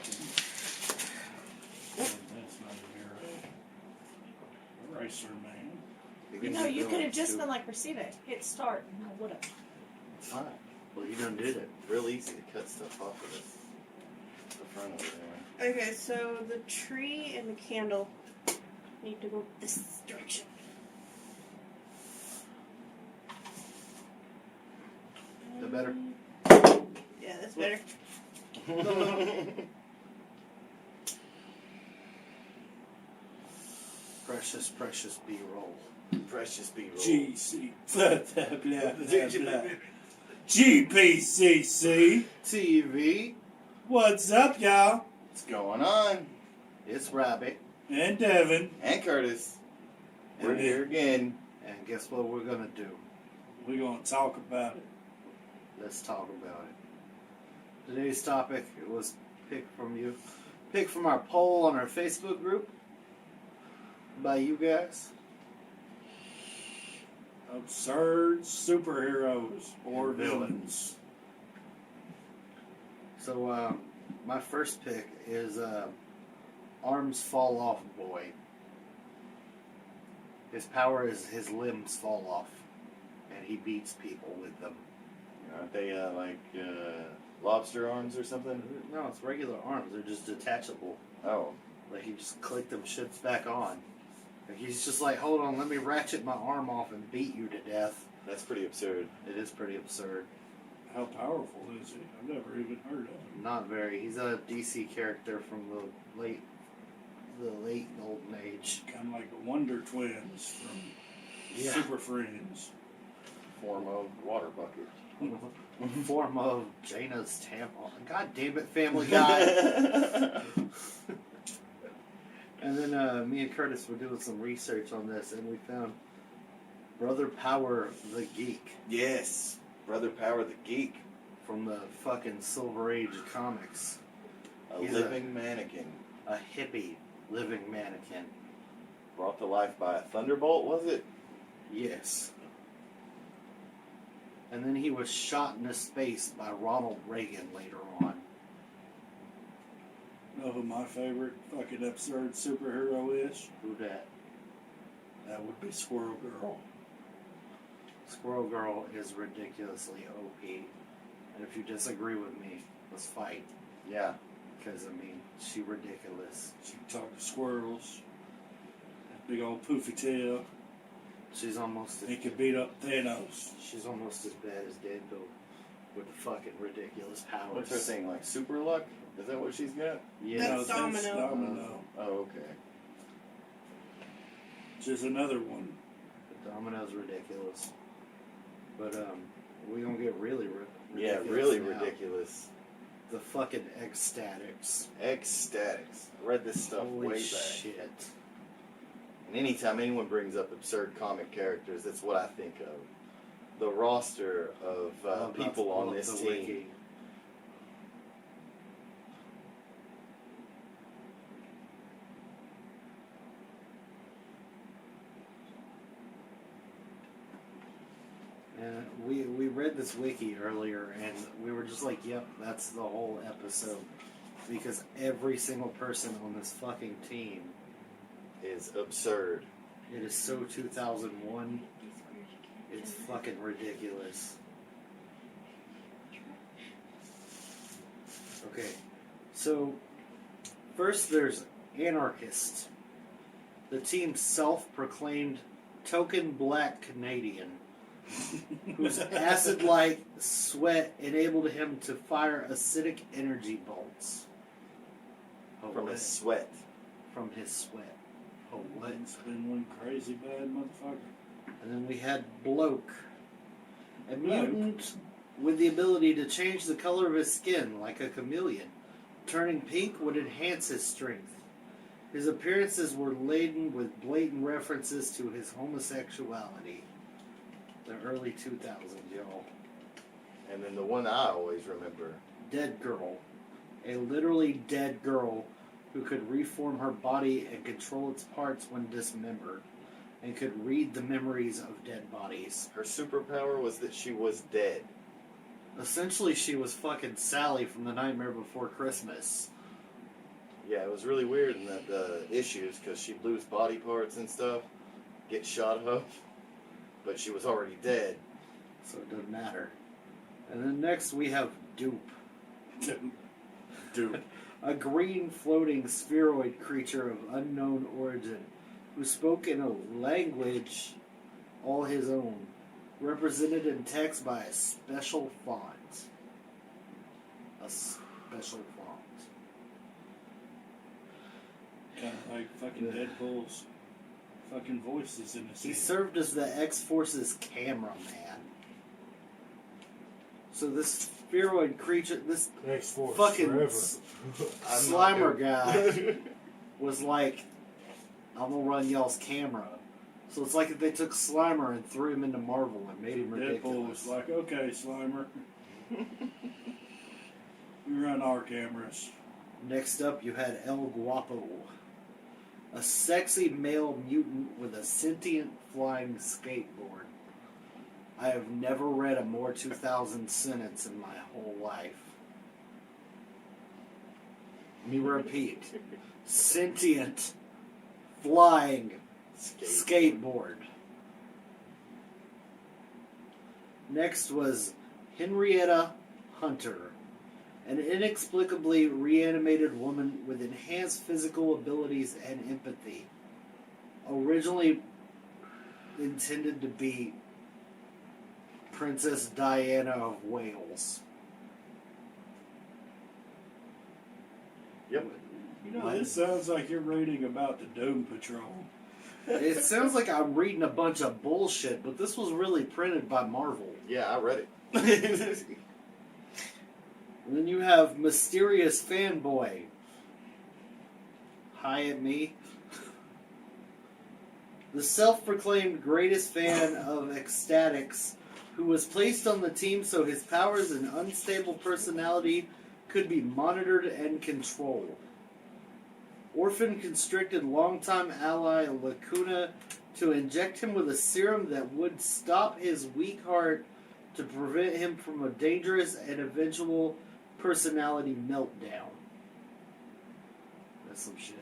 fucking... That's not an arrow. Eraser, man. No, you could have just been like, receive it. Hit start. And I would have. It's fine. Well, you done did it. Real easy to cut stuff off of this. The front of it, anyway. Okay, so the tree and the candle need to go this direction. Is that better? Yeah, that's better. Precious, precious B-roll. Precious B-roll. GC. Blah, blah, blah, blah, blah. GPCC. TV. What's up, y'all? What's going on? It's Robbie. And Devin. And Curtis. And we're here again. And guess what we're going to do? We're going to talk about it. Let's talk about it. Today's topic was picked from our poll on our Facebook group by you guys. Absurd superheroes or villains. So, my first pick is Arms Fall Off Boy. His power is his limbs fall off, and he beats people with them. Aren't they lobster arms or something? No, it's regular arms. They're just detachable. Oh. Like, you just click them shits back on. Like, he's just like, hold on, let me ratchet my arm off and beat you to death. That's pretty absurd. It is pretty absurd. How powerful is he? I've never even heard of him. Not very. He's a DC character from the late golden age. Kind of like the Wonder Twins from Super Friends. Form of water bucket. Form of Jaina's tampon. God damn it, Family Guy. And then me and Curtis were doing some research on this, and we found Brother Power the Geek. Yes. Brother Power the Geek. From the fucking Silver Age comics. He's living mannequin. A hippie living mannequin. Brought to life by a thunderbolt, was it? Yes. And then he was shot into space by Ronald Reagan later on. Know who my favorite fucking absurd superhero is? Who that? That would be Squirrel Girl. Squirrel Girl is ridiculously OP. And if you disagree with me, let's fight. Yeah. Because, I mean, she's ridiculous. She can talk to squirrels. That big old poofy tail. She's almost... He could beat up Thanos. She's almost as bad as Deadpool with the fucking ridiculous powers. What's her thing, like super luck? Is that what she's got? Yeah. That's Domino. Domino. Oh, okay. Just another one. The Domino's ridiculous. But, we're gonna get really ridiculous. Yeah, really now. ridiculous. The fucking Ecstatics. Ecstatics. I read this stuff Holy way back. shit. And anytime anyone brings up absurd comic characters, that's what I think of. The roster of people on this team. Wiki. And we read this wiki earlier, and we were just like, yep, that's the whole episode. Because every single person on this fucking team Is absurd. It is so 2001. It's fucking ridiculous. Okay, so first there's Anarchist, the team's self-proclaimed token black Canadian, whose acid-like sweat enabled him to fire acidic energy bolts. From his sweat. From his sweat. Oh, what? It's been one crazy bad motherfucker. And then we had Bloke, a Bloke. mutant with the ability to change the color of his skin like a chameleon. Turning pink would enhance his strength. His appearances were laden with blatant references to his homosexuality. The early 2000s, y'all. And then the one I always remember. Dead Girl. A literally dead girl who could reform her body and control its parts when dismembered, and could read the memories of dead bodies. Her superpower was that she was dead. Essentially, she was fucking Sally from The Nightmare Before Christmas. Yeah, it was really weird in the issues because she'd lose body parts and stuff, get shot up, but she was already dead. So it doesn't matter. And then next we have Dupe. Dude. A green floating spheroid creature of unknown origin who spoke in a language all his own, represented in text by a special font. A special font. Kind of like fucking Deadpool's fucking voices in this. He served as the X-Force's cameraman. So this spheroid creature, this X-Force fucking forever. Slimer guy was like, I'm gonna run y'all's camera. So it's like if they took Slimer and threw him into Marvel and made him ridiculous. Deadpool was like, okay, Slimer. We run our cameras. Next up, you had El Guapo, a sexy male mutant with a sentient flying skateboard. I have never read a more 2000 sentence in my whole life. Let me repeat. Sentient flying skateboard. Next was Henrietta Hunter, an inexplicably reanimated woman with enhanced physical abilities and empathy. Originally intended to be Princess Diana of Wales. Yep. You know, this sounds like you're reading about the Doom Patrol. It sounds like I'm reading a bunch of bullshit, but this was really printed by Marvel. Yeah, I read it. And then you have Mysterious Fanboy. Hi at me. The self-proclaimed greatest fan of Ecstatics, who was placed on the team so his powers and unstable personality could be monitored and controlled. Orphan constricted longtime ally Lacuna to inject him with a serum that would stop his weak heart to prevent him from a dangerous and eventual personality meltdown. That's some shit.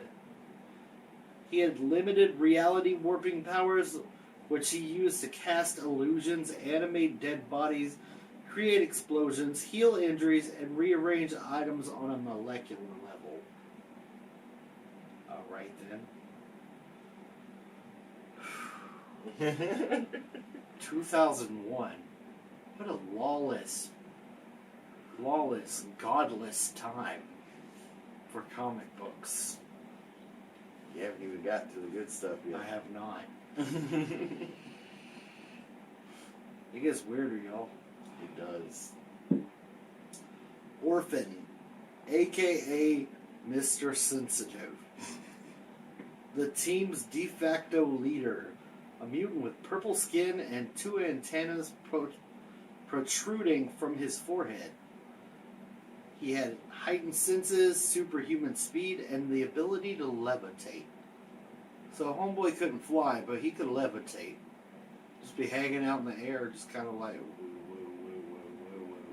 He had limited reality warping powers, which he used to cast illusions, animate dead bodies, create explosions, heal injuries, and rearrange items on a molecular level. Alright then. 2001. What a lawless, godless time for comic books. You haven't even got to the good stuff yet. I have not. It gets weirder, y'all. It does. Orphan, a.k.a. Mr. Sensitive. The team's de facto leader, a mutant with purple skin and two antennas protruding from his forehead. He had heightened senses, superhuman speed, and the ability to levitate. So Homeboy couldn't fly, but he could levitate. Just be hanging out in the air, just kind of like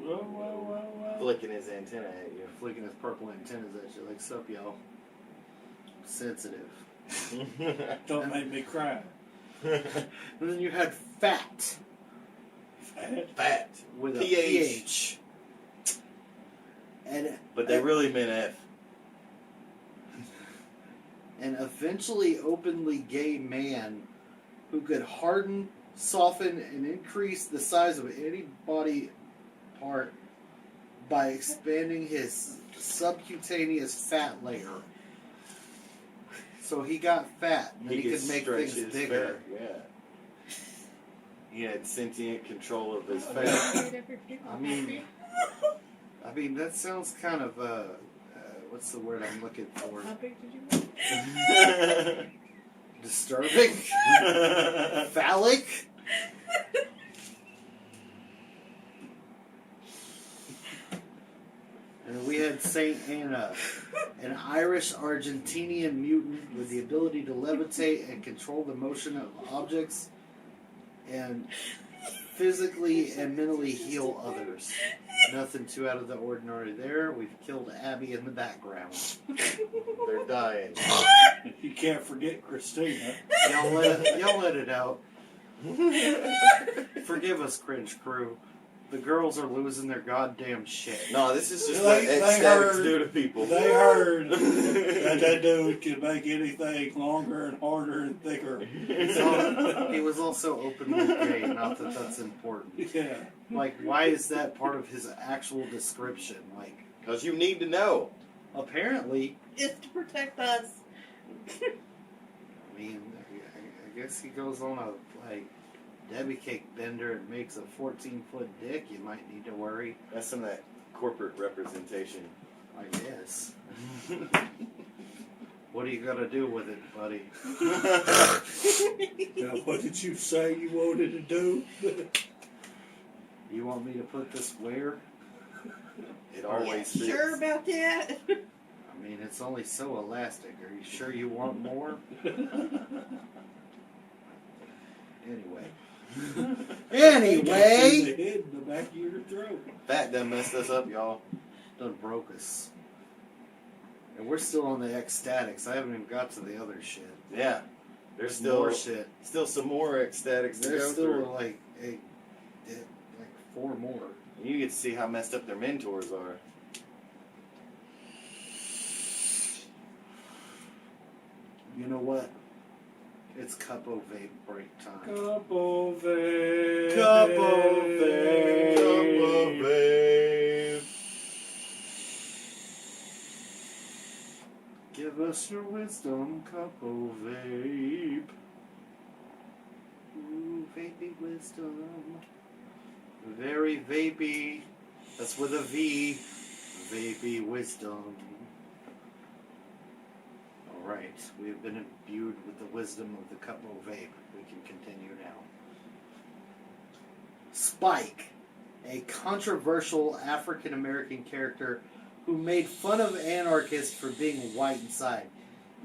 Whoa, whoa, whoa, whoa. Flicking his antenna at you. flicking his purple antennas at you. Like, sup, y'all? Sensitive. Don't make me cry. And then you had Fat. Fat. With a PH. PH. And But they really meant F. an eventually openly gay man who could harden, soften, and increase the size of any body part by expanding his subcutaneous fat layer. So he got fat, and then he could make stretch things his bigger. fat, Yeah. He had sentient control of his fat. I mean, that sounds kind of, what's the word I'm looking for? How big did you make? Disturbing? Phallic? And we had Saint Anna, an Irish-Argentinian mutant with the ability to levitate and control the motion of objects, and physically and mentally heal others. Nothing too out of the ordinary there. We've killed Abby in the background. They're dying. You can't forget Christina. Y'all let it out. Forgive us, cringe crew. The girls are losing their goddamn shit. No, this is just They- what they Ecstatics heard- do to people. They heard that dude can make anything longer and harder and thicker. So, he was also openly gay, not that that's important. Yeah. Like, why is that part of his actual description? Like, Because you need to know. apparently, It's to protect us. I mean, I guess he goes on a, like, Debbie cake bender and makes a 14-foot dick, you might need to worry. That's some of that corporate representation. I guess. What are you gonna do with it, buddy? Now, what did you say you wanted to do? You want me to put this where? It always fits. Sure about that? I mean, it's only so elastic. Are you sure you want more? Anyway. In Anyway! the head in the back of your throat. That done messed us up, y'all. Done broke us. And we're still on the Ecstatics. I haven't even got to the other shit. Yeah. There's more still shit. some more Ecstatics to There's go still through. like 4 more. You get to see how messed up their mentors are. You know what? It's Cuppo vape break time. Couple vape. Couple vape. Give us your wisdom, Cuppo vape. Ooh, vapey wisdom. Very vapey. That's with a V. Vapey wisdom. Alright, we have been imbued with the wisdom of the Cuppo vape. We can continue now. Spike, a controversial African American character who made fun of anarchists for being white inside.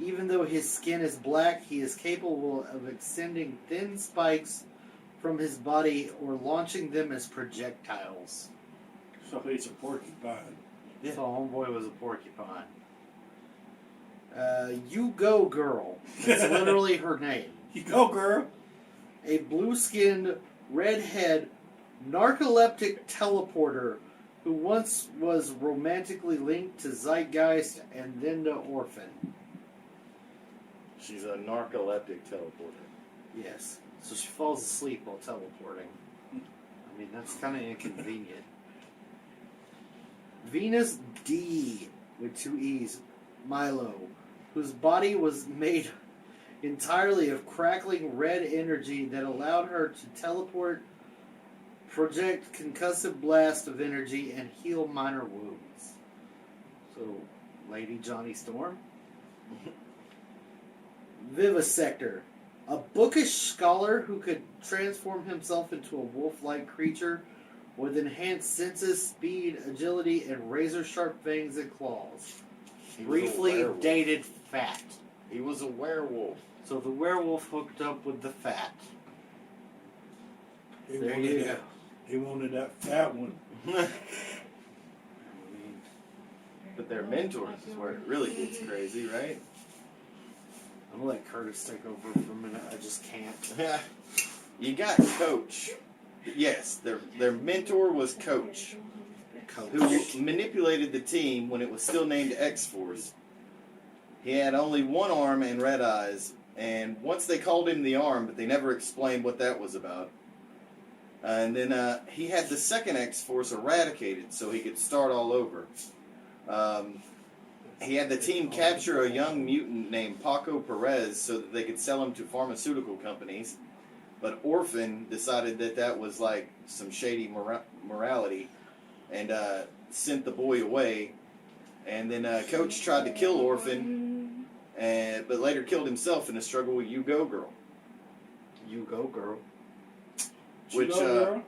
Even though his skin is black, he is capable of extending thin spikes from his body or launching them as projectiles. So he's a porcupine. So homeboy was a porcupine. You Go Girl. That's literally her name. You go, girl. A blue-skinned, redhead, narcoleptic teleporter who once was romantically linked to Zeitgeist and then to Orphan. She's a narcoleptic teleporter. Yes. So she falls asleep while teleporting. I mean, that's kind of inconvenient. Venus D, with 2 E's, Milo, whose body was made entirely of crackling red energy that allowed her to teleport, project concussive blast of energy, and heal minor wounds. So, Lady Johnny Storm. Vivisector, a bookish scholar who could transform himself into a wolf-like creature with enhanced senses, speed, agility, and razor-sharp fangs and claws. He was a Briefly werewolf. dated fat. He was a werewolf. So the werewolf hooked up with the fat. He There wanted you that, go. He wanted that fat one. But their mentors is where it really gets crazy, right? I'm gonna let Curtis take over for a minute. I just can't. You got Coach. Yes, their mentor was Coach, who manipulated the team when it was still named X-Force. He had only one arm and red eyes, and once they called him the Arm, but they never explained what that was about. And then he had the second X-Force eradicated so he could start all over. He had the team capture a young mutant named Paco Perez so that they could sell him to pharmaceutical companies. But Orphan decided that that was like some shady morality and sent the boy away. And then Coach tried to kill Orphan, but later killed himself in a struggle with You Go Girl. You Go Girl. Which, You go, girl.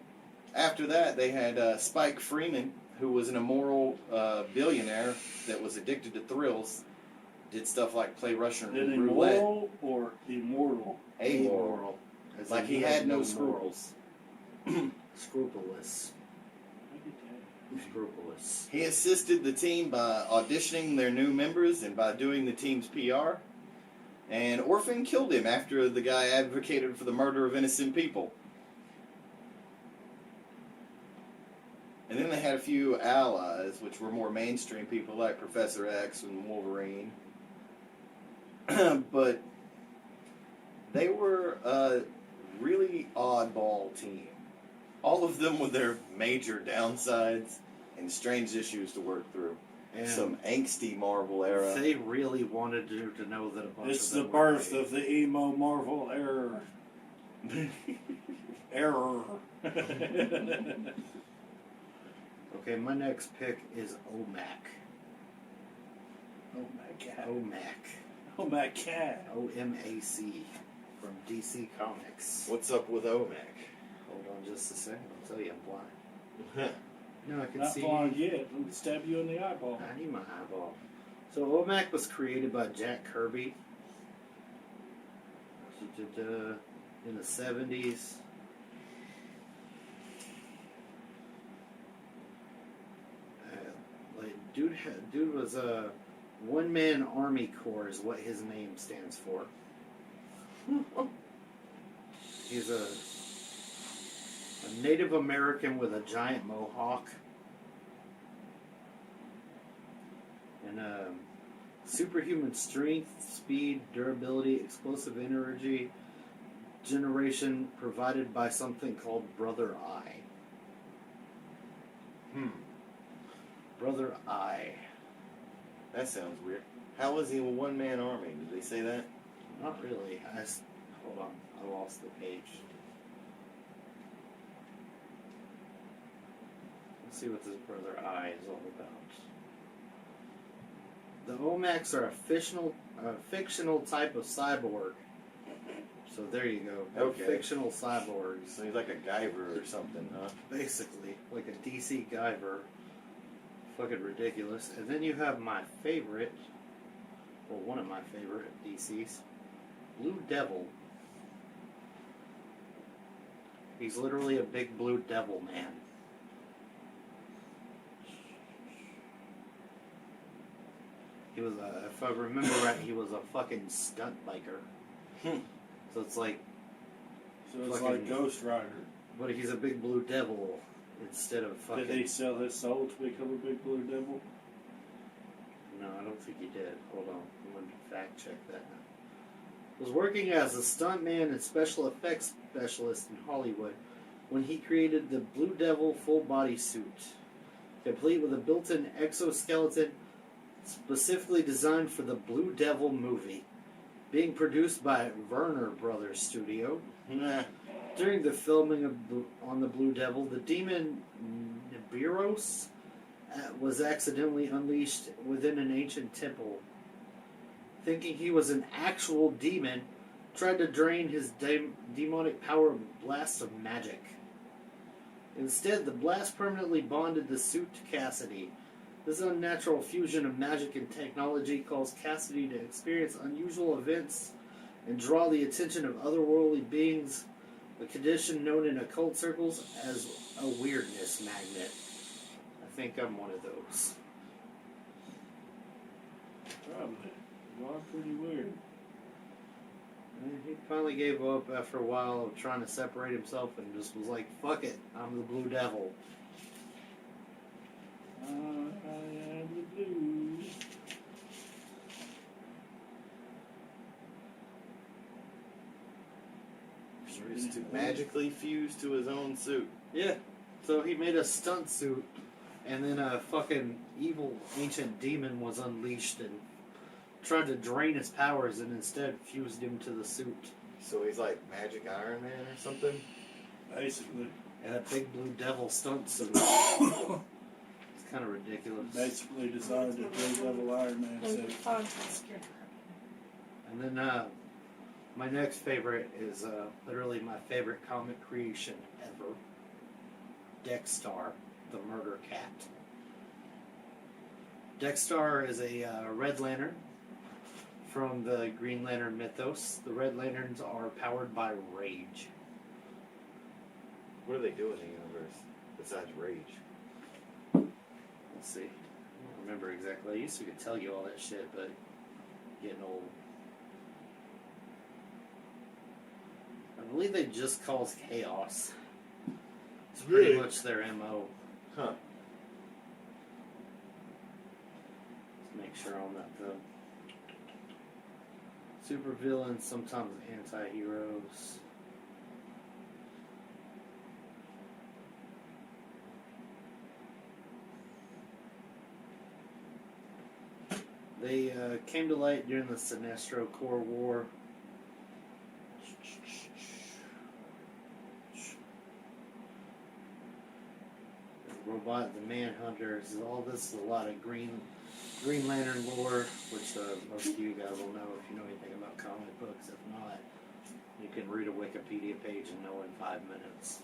After that, they had Spike Freeman, who was an immoral billionaire that was addicted to thrills. Did stuff like play Russian Then roulette. immoral or immortal? Amoral. As Like in he had no scruples. Scrupulous. Scrupulous. He assisted the team by auditioning their new members and by doing the team's PR. And Orphan killed him after the guy advocated for the murder of innocent people. And then they had a few allies, which were more mainstream people like Professor X and Wolverine. But they were a really oddball team. All of them with their major downsides and strange issues to work through. And some angsty Marvel era. they really wanted you to know that a bunch It's of the them birth were of the emo Marvel error. Error. Okay, my next pick is OMAC. Oh my god. OMAC. Oh my cat. O-M-A-C. From DC Comics. What's up with OMAC? Hold on just a second. I'll tell you I'm blind. No, I can Not see. blind yet. I'll stab you in the eyeball. I need my eyeball. So OMAC was created by Jack Kirby in the 70s. Dude was a one-man army corps is what his name stands for. He's a Native American with a giant mohawk. And superhuman strength, speed, durability, explosive energy generation provided by something called Brother Eye. Brother Eye. That sounds weird. How was he a one-man army? Did they say that? Not really. Hold on. I lost the page. Let's see what this Brother Eye is all about. The OMACs are a fictional type of cyborg. So there you go. They're Okay. fictional cyborgs. So he's like a Guyver or something, huh? Basically, like a DC Guyver. Fucking ridiculous. And then you have my favorite, well, one of my favorite DCs, Blue Devil. He's literally a big blue devil man. He was if I remember right, he was a fucking stunt biker. So it's like, So it's fucking- like Ghost Rider. but he's a big blue devil instead of fucking. Did he sell his soul to become a big blue devil? No, I don't think he did. Hold on. I'm going to fact check that now. Was working as a stuntman and special effects specialist in Hollywood when he created the Blue Devil full body suit, complete with a built-in exoskeleton specifically designed for the Blue Devil movie, being produced by Werner Brothers Studio. Nah. During the filming on the Blue Devil, the demon Nibiros was accidentally unleashed within an ancient temple. Thinking he was an actual demon, tried to drain his demonic power with a blast of magic. Instead, the blast permanently bonded the suit to Cassidy. This unnatural fusion of magic and technology caused Cassidy to experience unusual events and draw the attention of otherworldly beings, a condition known in occult circles as a weirdness magnet. I think I'm one of those. Probably. You are pretty weird. And he finally gave up after a while of trying to separate himself and just was like, fuck it, I'm the Blue Devil. I am the blue. He was to magically fuse to his own suit. Yeah. So he made a stunt suit, and then a fucking evil ancient demon was unleashed and tried to drain his powers and instead fused him to the suit. So he's like Magic Iron Man or something? Basically. And a big Blue Devil stunt suit. It's kind of ridiculous. Basically decided that Blue Devil Iron Man said, And then my next favorite is literally my favorite comic creation ever. Dexter, the Murder Cat. Dexter is a Red Lantern from the Green Lantern mythos. The Red Lanterns are powered by rage. What do they do in the universe besides rage? Let's see. I don't remember exactly. I used to could tell you all that shit, but getting old. I believe they just cause chaos. It's pretty Really? much their MO. Huh. Let's make sure on that though. Super villains, sometimes anti-heroes. They came to light during the Sinestro Corps War. The robot, the Manhunters, all this is a lot of Green Lantern lore, which most of you guys will know if you know anything about comic books. If not, you can read a Wikipedia page and know in 5 minutes.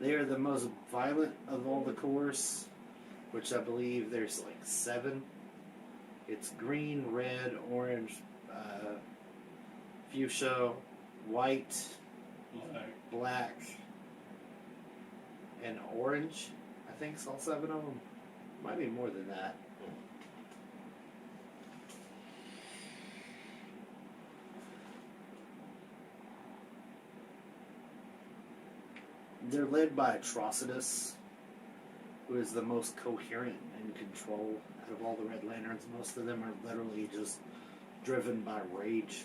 They are the most violent of all the corps, which I believe there's like 7. It's green, red, orange, fuchsia, white, black, and orange. I think it's all 7 of them. Might be more than that. They're led by Atrocitus, who is the most coherent and control out of all the Red Lanterns. Most of them are literally just driven by rage.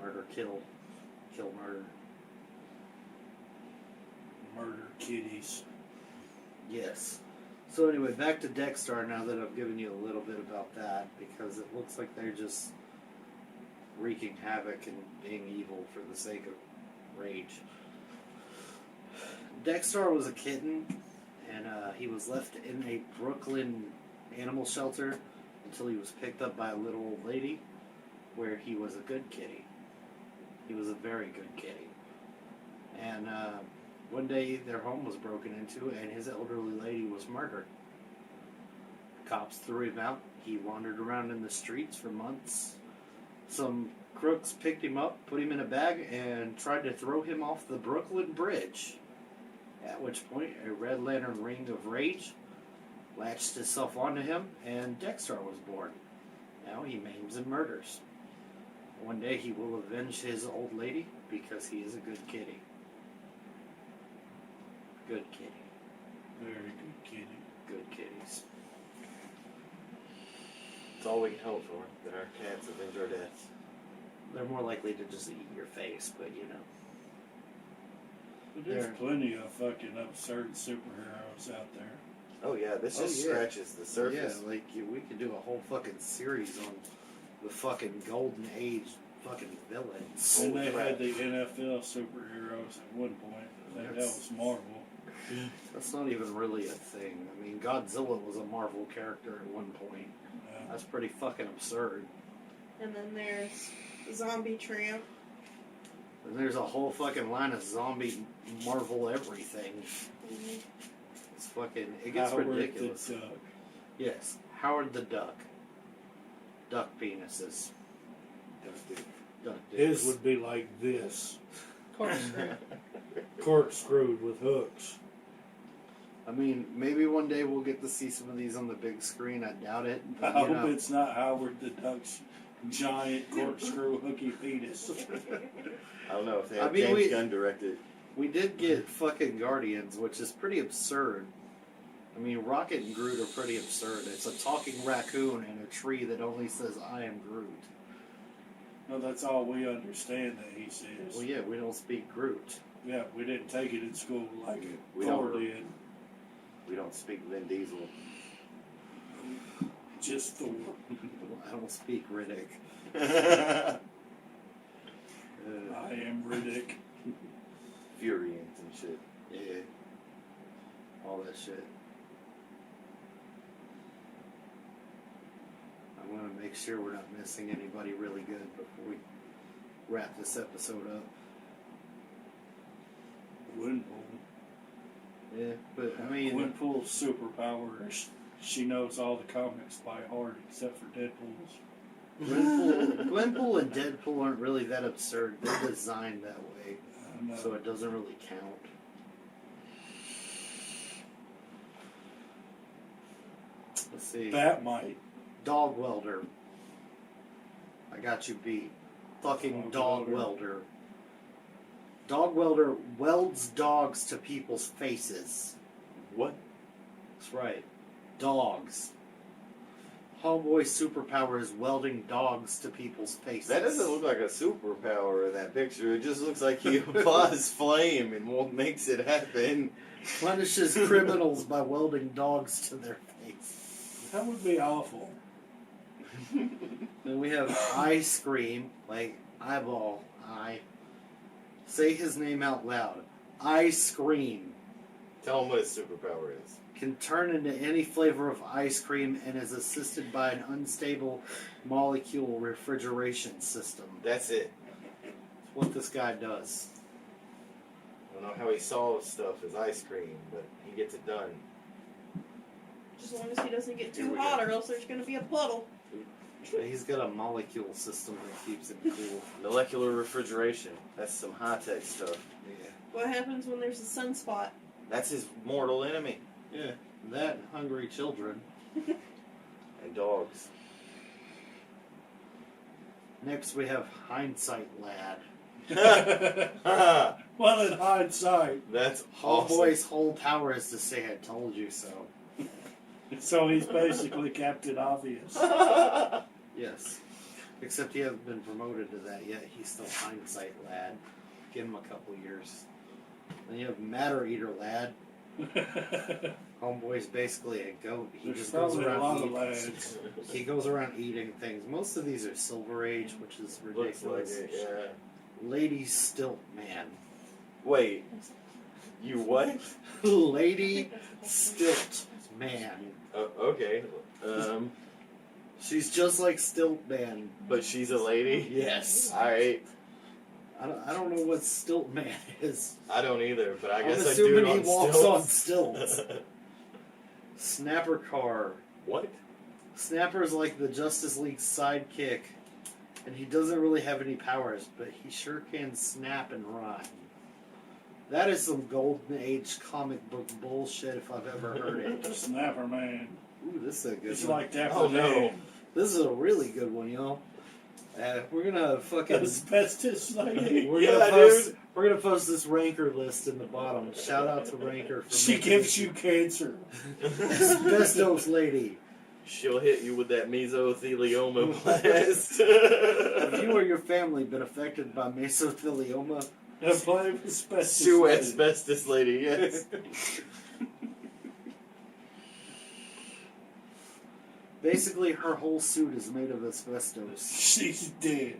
Murder, kill, murder. Murder kitties. Yes. So anyway, back to Dexter now that I've given you a little bit about that, because it looks like they're just wreaking havoc and being evil for the sake of rage. Dexter was a kitten, and he was left in a Brooklyn animal shelter until he was picked up by a little old lady, where he was a good kitty. He was a very good kitty. And one day their home was broken into, and his elderly lady was murdered. Cops threw him out. He wandered around in the streets for months. Some crooks picked him up, put him in a bag, and tried to throw him off the Brooklyn Bridge. At which point, a Red Lantern ring of rage latched itself onto him, and Dexter was born. Now he maims and murders. One day he will avenge his old lady because he is a good kitty. Good kitty. Very good kitty. Good kitties. It's all we can hope for. That our cats avenge our deaths. They're more likely to just eat your face, but you know. But there's There. plenty of fucking absurd superheroes out there. Oh yeah, this just scratches the surface. Yeah, like we could do a whole fucking series on the fucking golden age fucking villains. And they crap. had the NFL superheroes at one point. I think that was Marvel. That's not even really a thing. I mean, Godzilla was a Marvel character at one point. That's pretty fucking absurd. And then there's Zombie Tramp. And there's a whole fucking line of zombie Marvel everything. It's fucking, it gets Howard ridiculous. the Duck. Yes, Howard the Duck. Duck penises. Duck dicks. His would be like this. Corkscrew. Corkscrewed with hooks. I mean, maybe one day we'll get to see some of these on the big screen. I doubt it. I But, you hope know, it's not Howard the Duck's giant corkscrew hooky penis. I don't know if they I have mean, James Gunn directed. we did get fucking Guardians, which is pretty absurd. I mean, Rocket and Groot are pretty absurd. It's a talking raccoon and a tree that only says, I am Groot. No, that's all we understand that he says. Well, yeah, we don't speak Groot. Yeah, we didn't take it in school like We Thor don't. did. We don't speak Vin Diesel. Just Thor. I don't speak Riddick. I am Riddick. Furians and shit. Yeah. All that shit. I'm going to make sure we're not missing anybody really good before we wrap this episode up. Gwenpool. Yeah, but I mean, Gwenpool's superpower is she knows all the comics by heart except for Deadpool's. Gwenpool and Deadpool aren't really that absurd. They're designed that way, so it doesn't really count. Let's see. That might. Dog welder. I got you beat. Fucking dog welder. Dog welder welds dogs to people's faces. What? That's right. Dogs. Homeboy's superpower is welding dogs to people's faces. That doesn't look like a superpower in that picture. It just looks like he applies flame and makes it happen. Punishes criminals by welding dogs to their face. That would be awful. Then we have Ice Cream, like eyeball, eye. Say his name out loud. Ice Cream. Tell him what his superpower is. Can turn into any flavor of ice cream and is assisted by an unstable molecule refrigeration system. That's it. That's what this guy does. I don't know how he solves stuff as ice cream, but he gets it done. Just as long as he doesn't get Here too we hot, go. or else there's gonna be a puddle. He's got a molecule system that keeps him cool. Molecular refrigeration. That's some high-tech stuff. Yeah. What happens when there's a sunspot? That's his mortal enemy. Yeah. That and hungry children. And dogs. Next we have Hindsight Lad. Well, in hindsight. That's awesome. Homeboy's whole power is to say I told you so. So he's basically Captain Obvious. Yes. Except he hasn't been promoted to that yet. He's still Hindsight Lad. Give him a couple years. Then you have Matter Eater Lad. Homeboy's basically a goat. He There's just goes probably a lot around of eating. lads. He goes around eating things. Most of these are Silver Age, which is Looks like ridiculous. it, yeah. Lady Stilt Man. Wait. You what? Lady Stilt Man. Okay. She's just like Stilt Man. But she's a lady? Yes. Alright. I don't know what Stilt Man is. I don't either, but I I'm guess I do it assuming he on walks stilts. on stilts. Snapper Car. What? Snapper's like the Justice League sidekick, and he doesn't really have any powers, but he sure can snap and rhyme. That is some Golden Age comic book bullshit if I've ever heard it. Snapper Man. Ooh, this is a good It's one. like that. Oh, no. This is a really good one, y'all. We're gonna fucking Asbestos lady. we're gonna post this ranker list in the bottom. Shout out to Ranker for She making gives this- you cancer. Asbestos lady. She'll hit you with that mesothelioma blast. Have you or your family been affected by mesothelioma? I blame asbestos. Sue lady. asbestos lady, yes. Basically, her whole suit is made of asbestos. She's dead.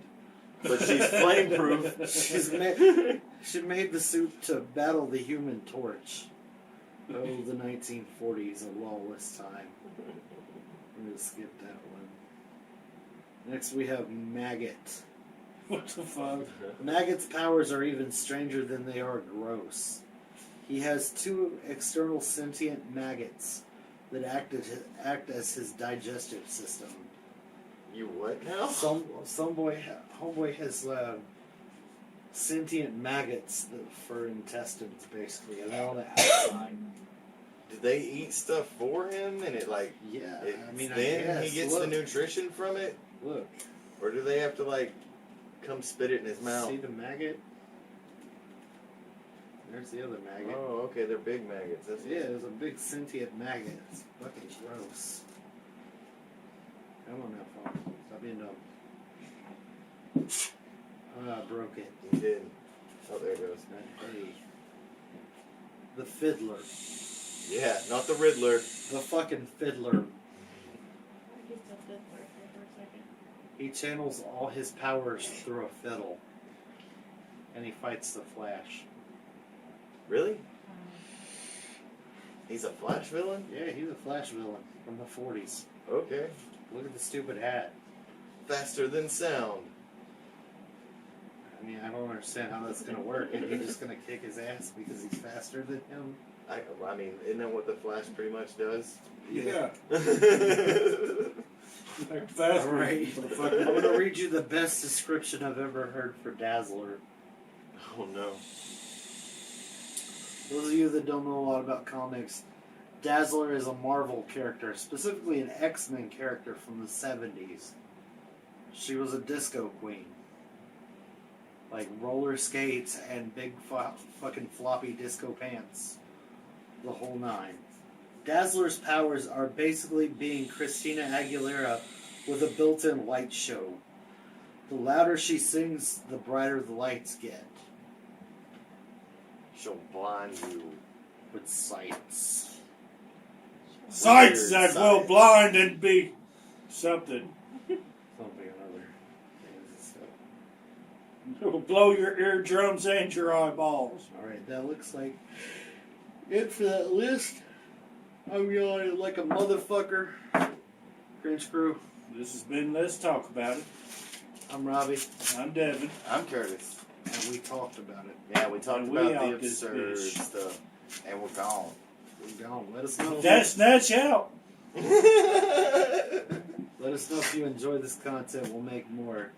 But she's flameproof. She made the suit to battle the Human Torch. Oh, the 1940s, a lawless time. I'm gonna skip that one. Next, we have Maggot. What the fuck? Maggot's powers are even stranger than they are gross. He has two external sentient maggots that act as his digestive system. You what now? Homeboy has sentient maggots for intestines, basically, and they're on the outside. Did they eat stuff for him and it like Yeah, it, I mean, I then guess. he gets Look. the nutrition from it? Look, Or do they have to like come spit it in his mouth? see the maggot? There's the other maggot. Oh, okay, they're big maggots. That's Yeah, there's a big sentient maggot. It's fucking gross. Come on now, phone. Stop being dumb. Ah, I broke it. He did. Oh, there it goes. Hey. The Fiddler. Yeah, not the Riddler. The fucking Fiddler. He's a fiddler for a second. He channels all his powers through a fiddle. And he fights the Flash. Really? He's a Flash villain? Yeah, he's a Flash villain from the 40s. Okay. Look at the stupid hat. Faster than sound. I mean, I don't understand how that's gonna work. Is he just gonna kick his ass because he's faster than him? I mean, isn't that what the Flash pretty much does? Yeah. Like fast food, Alright. I'm motherfucker. going to read you the best description I've ever heard for Dazzler. Oh no. Those of you that don't know a lot about comics, Dazzler is a Marvel character, specifically an X-Men character from the 70s. She was a disco queen. Like roller skates and big fucking floppy disco pants. The whole nine. Dazzler's powers are basically being Christina Aguilera with a built-in light show. The louder she sings, the brighter the lights get. She'll blind you. With sights. Sights that Weird will sights. blind and be something. Something or other. It will blow your eardrums and your eyeballs. Alright, that looks like it for that list. I'm yawning like a motherfucker. Cringe Crew. This has been Let's Talk About It. I'm Robbie, I'm Devin. I'm Curtis. and we talked about it. Yeah, we talked And we about the out this absurd bitch. stuff. And we're gone. We're gone. Let us know. That snatch out. Let us know if you enjoy this content. We'll make more.